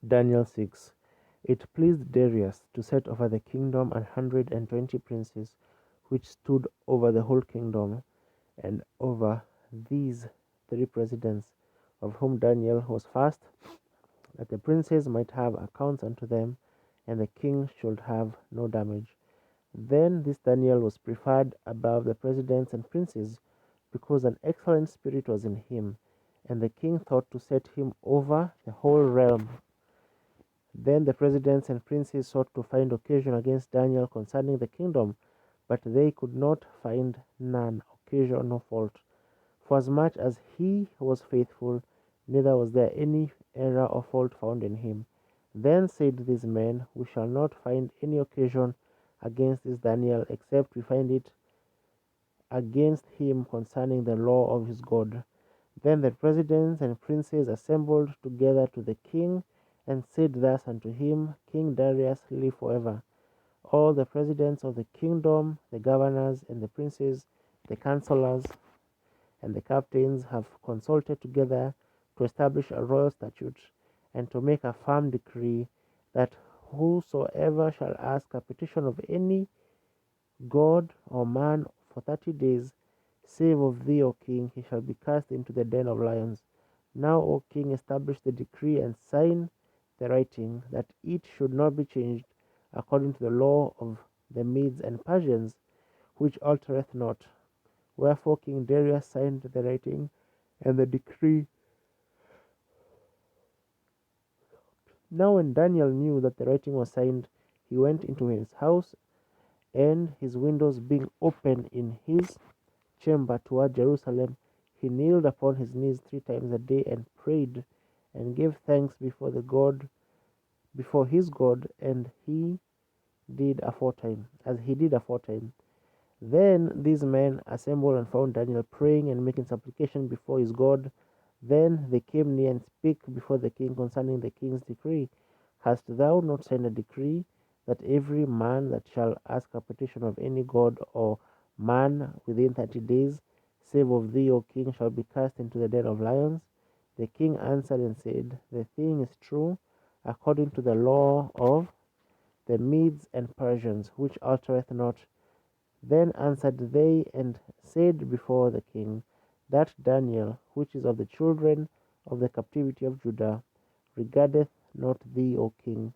Daniel 6. It pleased Darius to set over the kingdom 120 princes, which stood over the whole kingdom, and over these 3 presidents, of whom Daniel was first, that the princes might have accounts unto them, and the king should have no damage. Then this Daniel was preferred above the presidents and princes, because an excellent spirit was in him, and the king thought to set him over the whole realm. Then the presidents and princes sought to find occasion against Daniel concerning the kingdom, but they could not find none occasion nor fault. Forasmuch as he was faithful, neither was there any error or fault found in him. Then said these men, We shall not find any occasion against this Daniel, except we find it against him concerning the law of his God. Then the presidents and princes assembled together to the king, and said thus unto him, King Darius, live forever. All the presidents of the kingdom, the governors, and the princes, the counselors, and the captains have consulted together to establish a royal statute, and to make a firm decree, that whosoever shall ask a petition of any god or man for 30 days, save of thee, O king, he shall be cast into the den of lions. Now, O king, establish the decree and sign the writing, that it should not be changed, according to the law of the Medes and Persians, which altereth not. Wherefore King Darius signed the writing and the decree. Now when Daniel knew that the writing was signed, he went into his house, and his windows being open in his chamber toward Jerusalem, he kneeled upon his knees 3 times a day, and prayed, and gave thanks before his God, and he did aforetime, as he did aforetime. Then these men assembled and found Daniel praying and making supplication before his God. Then they came near and spake before the king concerning the king's decree. Hast thou not signed a decree, that every man that shall ask a petition of any god or man within 30 days, save of thee, O king, shall be cast into the den of lions? The king answered and said, The thing is true, according to the law of the Medes and Persians, which altereth not. Then answered they and said before the king, That Daniel, which is of the children of the captivity of Judah, regardeth not thee, O king,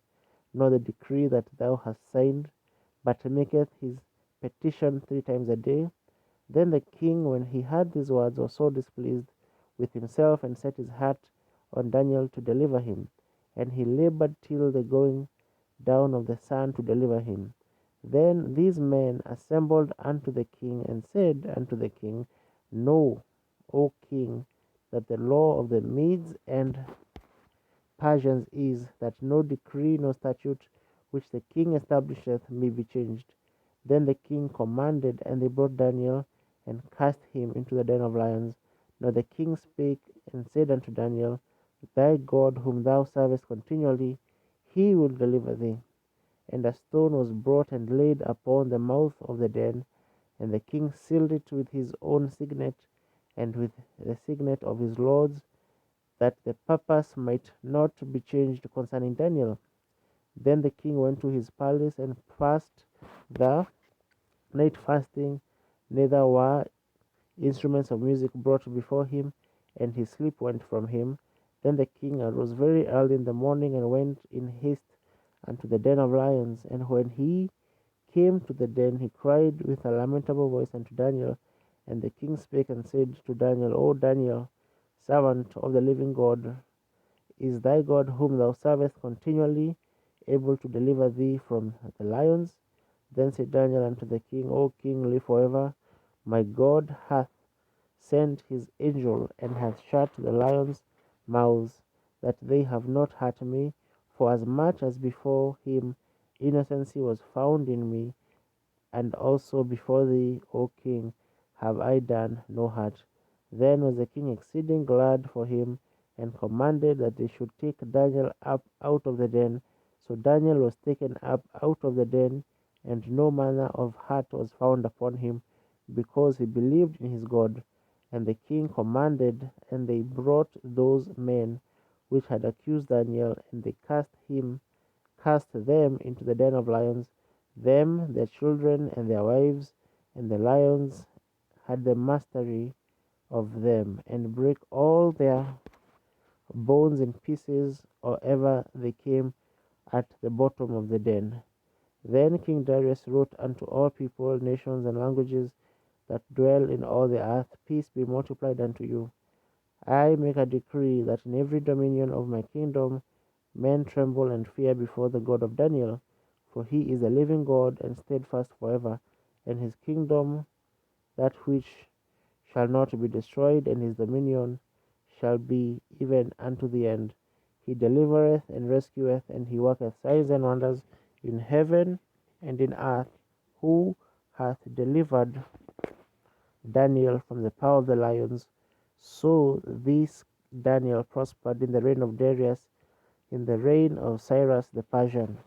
nor the decree that thou hast signed, but maketh his petition 3 times a day. Then the king, when he heard these words, was so displeased with himself, and set his heart on Daniel to deliver him. And he labored till the going down of the sun to deliver him. Then these men assembled unto the king, and said unto the king, Know, O king, that the law of the Medes and Persians is, that no decree nor statute which the king establisheth may be changed. Then the king commanded, and they brought Daniel, and cast him into the den of lions. Now the king spake and said unto Daniel, Thy God, whom thou servest continually, he will deliver thee. And a stone was brought and laid upon the mouth of the den, and the king sealed it with his own signet, and with the signet of his lords, that the purpose might not be changed concerning Daniel. Then the king went to his palace and passed the night fasting, neither were instruments of music brought before him, and his sleep went from him. Then the king arose very early in the morning, and went in haste unto the den of lions. And when he came to the den, he cried with a lamentable voice unto Daniel. And the king spake and said to Daniel, O Daniel, servant of the living God, is thy God, whom thou servest continually, able to deliver thee from the lions? Then said Daniel unto the king, O king, live forever. My God hath sent his angel, and hath shut the lions' mouths, that they have not hurt me. For as much as before him innocency was found in me, and also before thee, O king, have I done no hurt. Then was the king exceeding glad for him, and commanded that they should take Daniel up out of the den. So Daniel was taken up out of the den, and no manner of hurt was found upon him, because he believed in his God. And the king commanded, and they brought those men which had accused Daniel, and they cast them into the den of lions, them, their children, and their wives, and the lions had the mastery of them, and break all their bones in pieces, or ever they came at the bottom of the den. Then King Darius wrote unto all people, nations, and languages that dwell in all the earth, Peace be multiplied unto you. I make a decree that in every dominion of my kingdom men tremble and fear before the God of Daniel, for he is a living God and steadfast forever, and his kingdom that which shall not be destroyed, and his dominion shall be even unto the end. He delivereth and rescueth, and he worketh signs and wonders in heaven and in earth, who hath delivered Daniel from the power of the lions. So this Daniel prospered in the reign of Darius, in the reign of Cyrus the Persian.